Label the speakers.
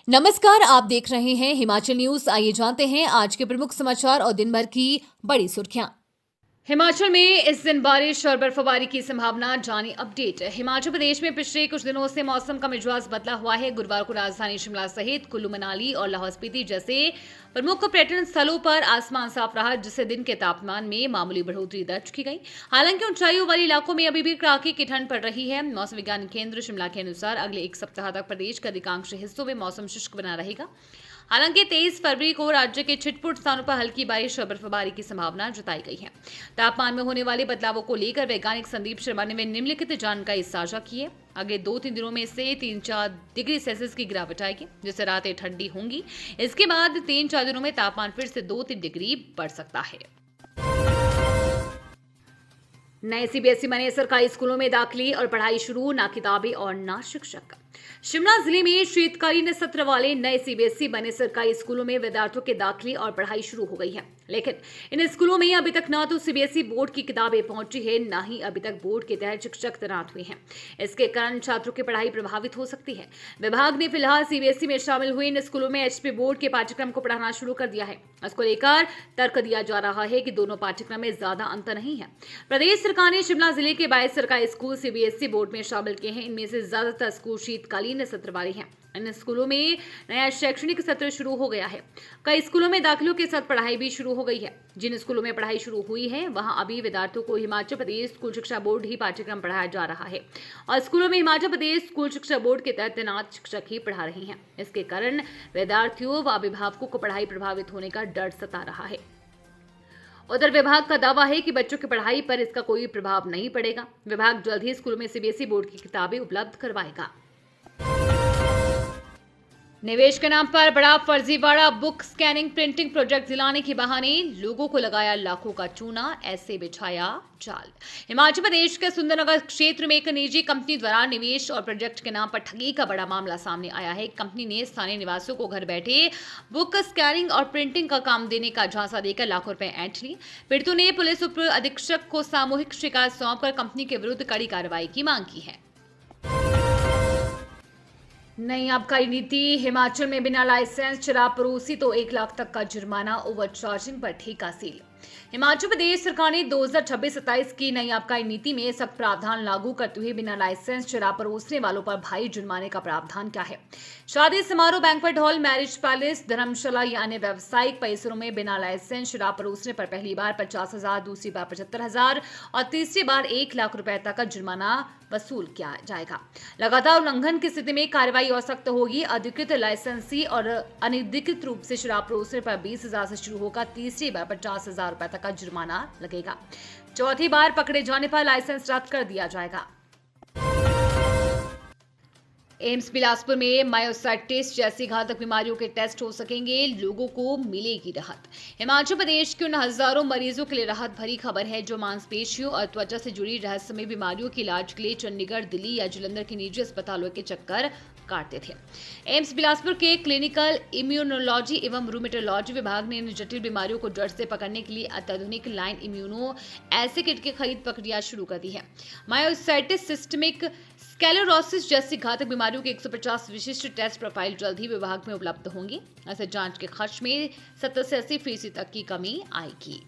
Speaker 1: नमस्कार, आप देख रहे हैं हिमाचल न्यूज। आइए जानते हैं आज के प्रमुख समाचार और दिन भर की बड़ी सुर्खियां। हिमाचल में इस दिन बारिश और बर्फबारी की संभावना, जानी अपडेट। हिमाचल प्रदेश में पिछले कुछ दिनों से मौसम का मिजाज बदला हुआ है। गुरुवार को राजधानी शिमला सहित कुल्लू, मनाली और लाहौल स्पीति जैसे प्रमुख पर्यटन स्थलों पर आसमान साफ रहा, जिससे दिन के तापमान में मामूली बढ़ोतरी दर्ज की गई। हालांकि ऊंचाइयों वाले इलाकों में अभी भी कड़ाके की ठंड पड़ रही है। मौसम विज्ञान केंद्र शिमला के अनुसार अगले एक सप्ताह तक प्रदेश के अधिकांश हिस्सों में मौसम शुष्क बना रहेगा। हालांकि 23 फरवरी को राज्य के छिटपुट स्थानों पर हल्की बारिश और बर्फबारी की संभावना जताई गई है। तापमान में होने वाले बदलावों को लेकर वैज्ञानिक संदीप शर्मा ने निम्नलिखित जानकारी साझा की है। अगले 2-3 दिनों में से 3-4 डिग्री सेल्सियस की गिरावट आएगी, जिससे रातें ठंडी होंगी। इसके बाद 3-4 दिनों में तापमान फिर से 2-3 डिग्री बढ़ सकता है। नए सीबीएसई बने सरकारी स्कूलों में दाखिले और पढ़ाई शुरू, ना किताबें और ना शिक्षक। शिमला जिले में शीतकालीन सत्र वाले नए सीबीएसई बने सरकारी स्कूलों में विद्यार्थियों के दाखिले और पढ़ाई शुरू हो गई है। लेकिन इन स्कूलों में अभी तक ना तो सीबीएसई बोर्ड की किताबें पहुंची है, ना ही अभी तक बोर्ड के तहत शिक्षक तैनात हुए हैं। इसके कारण छात्रों की पढ़ाई प्रभावित हो सकती है। विभाग ने फिलहाल सीबीएसई में शामिल हुए इन स्कूलों में एचपी बोर्ड के पाठ्यक्रम को पढ़ाना शुरू कर दिया है। इसको लेकर तर्क दिया जा रहा है कि दोनों पाठ्यक्रम में ज्यादा अंतर नहीं है। प्रदेश सरकार ने शिमला जिले के 22 सरकारी स्कूल सीबीएसई बोर्ड में शामिल किए हैं। इनमें से ज्यादातर स्कूल शीतकालीन सत्र वाले हैं। इन स्कूलों में नया शैक्षणिक सत्र शुरू हो गया है। कई स्कूलों में दाखिलों के साथ पढ़ाई भी शुरू हो गई है। जिन स्कूलों में पढ़ाई शुरू हुई है, वहां अभी विद्यार्थियों को हिमाचल प्रदेश स्कूल शिक्षा बोर्ड ही पाठ्यक्रम पढ़ाया जा रहा है और स्कूलों में हिमाचल प्रदेश स्कूल शिक्षा बोर्ड के तहत तैनात शिक्षक ही पढ़ा रहे हैं। इसके कारण विद्यार्थियों व अभिभावकों को पढ़ाई प्रभावित होने का डर सता रहा है। उधर विभाग का दावा है कि बच्चों की पढ़ाई पर इसका कोई प्रभाव नहीं पड़ेगा। विभाग जल्द ही स्कूलों में सीबीएसई बोर्ड की किताबें उपलब्ध करवाएगा। निवेश के नाम पर बड़ा फर्जीवाड़ा बुक स्कैनिंग प्रिंटिंग प्रोजेक्ट दिलाने के बहाने लोगों को लगाया लाखों का चूना, ऐसे बिछाया जाल। हिमाचल प्रदेश के सुंदरनगर क्षेत्र में एक निजी कंपनी द्वारा निवेश और प्रोजेक्ट के नाम पर ठगी का बड़ा मामला सामने आया है। कंपनी ने स्थानीय निवासियों को घर बैठे बुक स्कैनिंग और प्रिंटिंग का काम देने का झांसा देकर लाखों रुपए ऐंठ लिए। पीड़ितों ने पुलिस उप अधीक्षक को सामूहिक शिकायत सौंपकर कंपनी के विरुद्ध कड़ी कार्रवाई की मांग की है। नई आबकारी नीति, हिमाचल में बिना लाइसेंस शराब परोसी तो 1 लाख तक का जुर्माना, ओवर चार्जिंग पर ठेका सील। हिमाचल प्रदेश सरकार ने 2026-27 की नई आबकारी नीति में सख्त प्रावधान लागू करते हुए बिना लाइसेंस शराब परोसने वालों पर भारी जुर्माने का प्रावधान किया है। शादी समारोह, बैंक्वेट हॉल, मैरिज पैलेस, धर्मशाला या अन्य व्यावसायिक परिसरों में बिना लाइसेंस शराब परोसने पर पहली बार 50,000, दूसरी बार 75,000 और तीसरी बार 1 लाख रुपए तक का जुर्माना वसूल किया जाएगा। लगातार उल्लंघन की स्थिति में कार्रवाई और सख्त होगी। अधिकृत लाइसेंसी और अनधिकृत रूप से शराब परोसने पर 20,000 से शुरू होगा, तीसरी बार 50,000 रुपए तक का जुर्माना लगेगा। चौथी बार पकड़े जाने पर लाइसेंस रद्द कर दिया जाएगा। एम्स बिलासपुर में मायोसाइटिस जैसी घातक बीमारियों के टेस्ट हो सकेंगे, लोगों को मिलेगी राहत। हिमाचल प्रदेश के उन हजारों मरीजों के लिए राहत भरी खबर है जो मांसपेशियों और त्वचा से जुड़ी रहस्यमय बीमारियों के इलाज के लिए चंडीगढ़, दिल्ली या जालंधर के निजी अस्पतालों के चक्कर काटते थे। एम्स बिलासपुर के क्लिनिकल इम्यूनोलॉजी एवं रूमेटोलॉजी विभाग ने इन जटिल बीमारियों को जड़ से पकड़ने के लिए अत्याधुनिक लाइन इम्यूनो ऐसे किट की खरीद प्रक्रिया शुरू कर दी है। मायोसाइटिस, सिस्टमिक स्क्लेरोसिस जैसी घातक बीमारियों के 150 विशिष्ट टेस्ट प्रोफाइल जल्द ही विभाग में उपलब्ध होंगी। ऐसे जांच के खर्च में 70 से 80% तक की कमी आएगी।